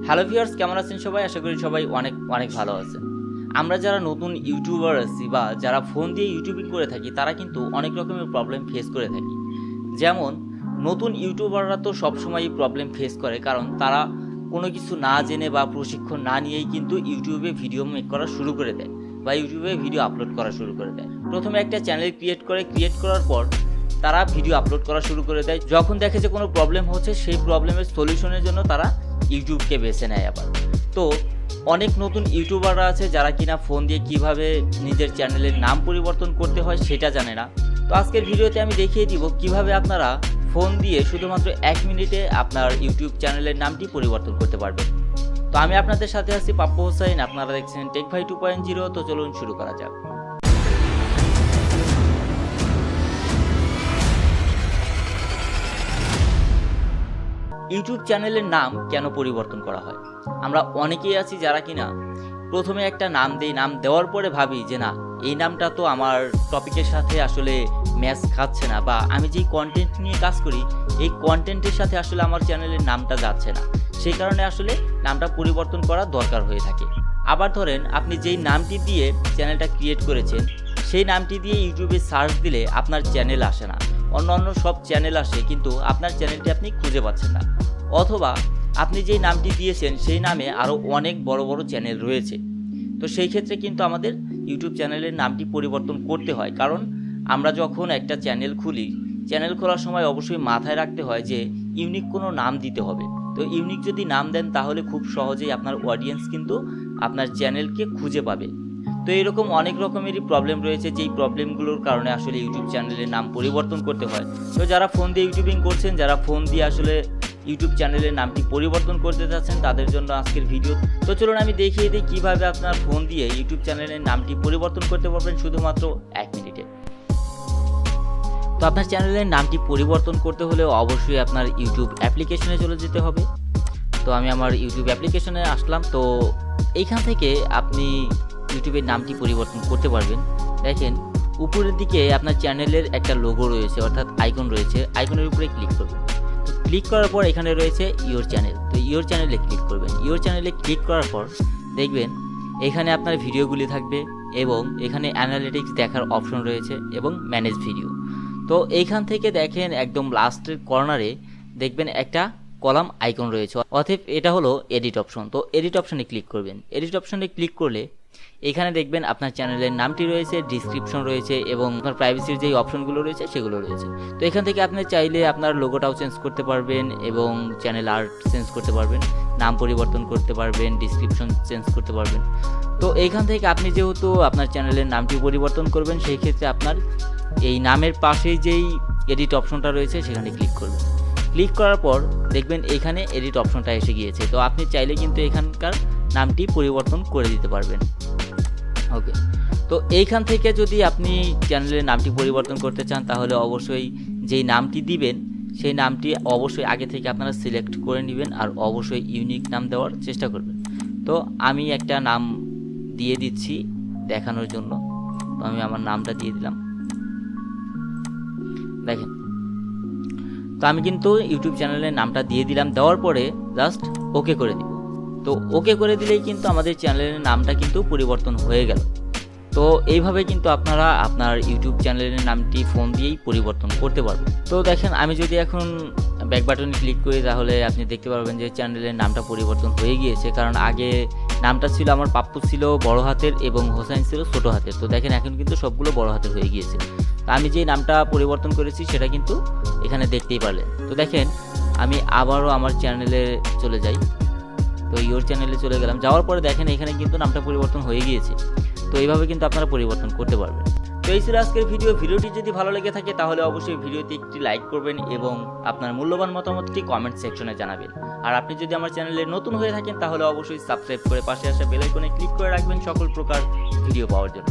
Hello viewers, কেমন আছেন সবাই? আশা করি সবাই অনেক অনেক ভালো আছেন। আমরা যারা নতুন ইউটিউবার আছি বা যারা ফোন দিয়ে ইউটিউবিং করে থাকি তারা কিন্তু অনেক রকমের প্রবলেম ফেস করে থাকি। যেমন নতুন ইউটিউবাররা তো সবসময়ই প্রবলেম ফেস করে, কারণ তারা কোনো কিছু না জেনে বা প্রশিক্ষণ না নিয়েই কিন্তু ইউটিউবে ভিডিও মেক করা শুরু করে দেয় বা ইউটিউবে ভিডিও আপলোড করা শুরু করে দেয়। প্রথমে একটা চ্যানেল ক্রিয়েট করার পর তারা ভিডিও আপলোড করা শুরু করে দেয়। যখন দেখে যে কোনো প্রবলেম হচ্ছে, সেই প্রবলেমের সলিউশনের জন্য তারা ইউটিউবকে বেছে নেয় আবার। তো অনেক নতুন ইউটিউবাররা আছে যারা কিনা ফোন দিয়ে কিভাবে নিজের চ্যানেলের নাম পরিবর্তন করতে হয় সেটা জানে না। তো আজকের ভিডিওতে আমি দেখিয়ে দিব কিভাবে আপনারা ফোন দিয়ে শুধুমাত্র 1 মিনিটে আপনার ইউটিউব চ্যানেলের নামটি পরিবর্তন করতে পারবেন। তো আমি আপনাদের সাথে আছি পাপ্পু হোসেন, আপনারা দেখছেন টেকভাই 2.0। তো চলুন শুরু করা যাক। ইউটিউব চ্যানেলের নাম কেন পরিবর্তন করা হয়? আমরা অনেকেই আছি যারা কিনা প্রথমে একটা নাম দেই, নাম দেওয়ার পরে ভাবি যে না, এই নামটা তো আমার টপিকের সাথে আসলে ম্যাচ খাচ্ছে না, বা আমি যেই কন্টেন্ট নিয়ে কাজ করি এই কন্টেন্টের সাথে আসলে আমার চ্যানেলের নামটা যাচ্ছে না, সেই কারণে আসলে নামটা পরিবর্তন করা দরকার হয়ে থাকে। আবার ধরেন আপনি যেই নামটি দিয়ে চ্যানেলটা ক্রিয়েট করেছেন সেই নামটি দিয়ে ইউটিউবে সার্চ দিলে আপনার চ্যানেল আসে না, অন্য সব চ্যানেল আসে, কিন্তু আপনার চ্যানেলটি আপনি খুঁজে পাচ্ছেন না। অথবা আপনি যেই নামটি দিয়েছেন সেই নামে আরও অনেক বড় বড় চ্যানেল রয়েছে। তো সেই ক্ষেত্রে কিন্তু আমাদের ইউটিউব চ্যানেলের নামটি পরিবর্তন করতে হয়, কারণ আমরা যখন একটা চ্যানেল খুলি, চ্যানেল খোলার সময় অবশ্যই মাথায় রাখতে হয় যে ইউনিক কোনো নাম দিতে হবে। তো ইউনিক যদি নাম দেন তাহলে খুব সহজেই আপনার অডিয়েন্স কিন্তু আপনার চ্যানেলকে খুঁজে পাবে। তো এরকম অনেক রকমেরই প্রবলেম রয়েছে, যেই প্রবলেমগুলোর কারণে আসলে ইউটিউব চ্যানেলের নাম পরিবর্তন করতে হয়। তো যারা ফোন দিয়ে ইউটিউবিং করছেন, যারা ফোন দিয়ে আসলে ইউটিউব চ্যানেলের নামটি পরিবর্তন করতে যাচ্ছেন, তাদের জন্য আজকের ভিডিও। তো চলুন আমি দেখিয়ে দিই কীভাবে আপনার ফোন দিয়ে ইউটিউব চ্যানেলের নামটি পরিবর্তন করতে পারবেন শুধুমাত্র 1 মিনিটে। তো আপনার চ্যানেলের নামটি পরিবর্তন করতে হলে অবশ্যই আপনার ইউটিউব অ্যাপ্লিকেশনে চলে যেতে হবে। তো আমি আমার ইউটিউব অ্যাপ্লিকেশনে আসলাম। তো এইখান থেকে আপনি ইউটিউবের নামটি পরিবর্তন করতে পারবেন। দেখেন উপরের দিকে আপনার চ্যানেলের একটা লোগো রয়েছে, অর্থাৎ আইকন রয়েছে, আইকনের উপরে ক্লিক করবেন। তো ক্লিক করার পর এখানে রয়েছে ইওর চ্যানেল। তো ইওর চ্যানেলে ক্লিক করবেন। ইওর চ্যানেলে ক্লিক করার পর দেখবেন এখানে আপনার ভিডিওগুলি থাকবে এবং এখানে অ্যানালিটিক্স দেখার অপশন রয়েছে এবং ম্যানেজ ভিডিও। তো এইখান থেকে দেখেন একদম লাস্টের কর্নারে দেখবেন একটা কলাম আইকন রয়েছে, অতএব এটা হলো এডিট অপশন। তো এডিট অপশনে ক্লিক করবেন। এডিট অপশনে ক্লিক করলে এখানে দেখবেন আপনার চ্যানেলের নামটি রয়েছে, ডিসক্রিপশন রয়েছে এবং আপনার প্রাইভেসির যেই অপশনগুলো রয়েছে সেগুলো রয়েছে। তো এখান থেকে আপনি চাইলে আপনার লোগোটাও চেঞ্জ করতে পারবেন এবং চ্যানেল আর্ট চেঞ্জ করতে পারবেন, নাম পরিবর্তন করতে পারবেন, ডিসক্রিপশন চেঞ্জ করতে পারবেন। তো এইখান থেকে আপনি যেহেতু আপনার চ্যানেলের নামটি পরিবর্তন করবেন, সেই ক্ষেত্রে আপনার এই নামের পাশেই যেই এডিট অপশনটা রয়েছে সেখানে ক্লিক করবেন। ক্লিক করার পর দেখবেন এখানে এডিট অপশনটা এসে গিয়েছে। তো আপনি চাইলে কিন্তু এখানকার নামটি পরিবর্তন করে দিতে পারবেন। ওকে, তো এইখান থেকে যদি আপনি চ্যানেলের নামটি পরিবর্তন করতে চান তাহলে অবশ্যই যেই নামটি দিবেন সেই নামটি অবশ্যই আগে থেকে আপনারা সিলেক্ট করে নেবেন আর অবশ্যই ইউনিক নাম দেওয়ার চেষ্টা করবেন। তো আমি একটা নাম দিয়ে দিচ্ছি দেখানোর জন্য। তো আমি আমার নামটা দিয়ে দিলাম। দেখেন, তো আমি কিন্তু ইউটিউব চ্যানেলের নামটা দিয়ে দিলাম। দেওয়ার পরে জাস্ট ওকে করে দিব। তো ওকে করে দিলেই কিন্তু আমাদের চ্যানেলের নামটা কিন্তু পরিবর্তন হয়ে গেল। তো এইভাবে কিন্তু আপনারা আপনার ইউটিউব চ্যানেলের নামটি ফোন দিয়েই পরিবর্তন করতে পারবেন। তো দেখেন আমি যদি এখন ব্যাক বাটনে ক্লিক করি তাহলে আপনি দেখতে পারবেন যে চ্যানেলের নামটা পরিবর্তন হয়ে গিয়েছে, কারণ আগে নামটা ছিল আমার পাপ্পু ছিল বড় হাতের এবং হোসেন ছিল ছোট হাতের। তো দেখেন এখন কিন্তু সবগুলো বড় হাতের হয়ে গিয়েছে। তো আমি যে নামটা পরিবর্তন করেছি সেটা কিন্তু এখানে দেখতেই পারলেন। তো দেখেন আমি আবারও আমার চ্যানেলে চলে যাই। তো ইওর চ্যানেলে চলে গেলাম। যাওয়ার পরে দেখেন এখানে কিন্তু নামটা পরিবর্তন হয়ে গিয়েছে। তো এইভাবে কিন্তু আপনারা পরিবর্তন করতে পারবেন। তো এই ছিল আজকের ভিডিওটি যদি ভালো লেগে থাকে তাহলে অবশ্যই ভিডিওতে একটি লাইক করবেন এবং আপনার মূল্যবান মতামতটি কমেন্ট সেকশনে জানাবেন। আর আপনি যদি আমার চ্যানেলে নতুন হয়ে থাকেন তাহলে অবশ্যই সাবস্ক্রাইব করে পাশে আসা বেল আইকনে ক্লিক করে রাখবেন সকল প্রকার ভিডিও পাওয়ার জন্য।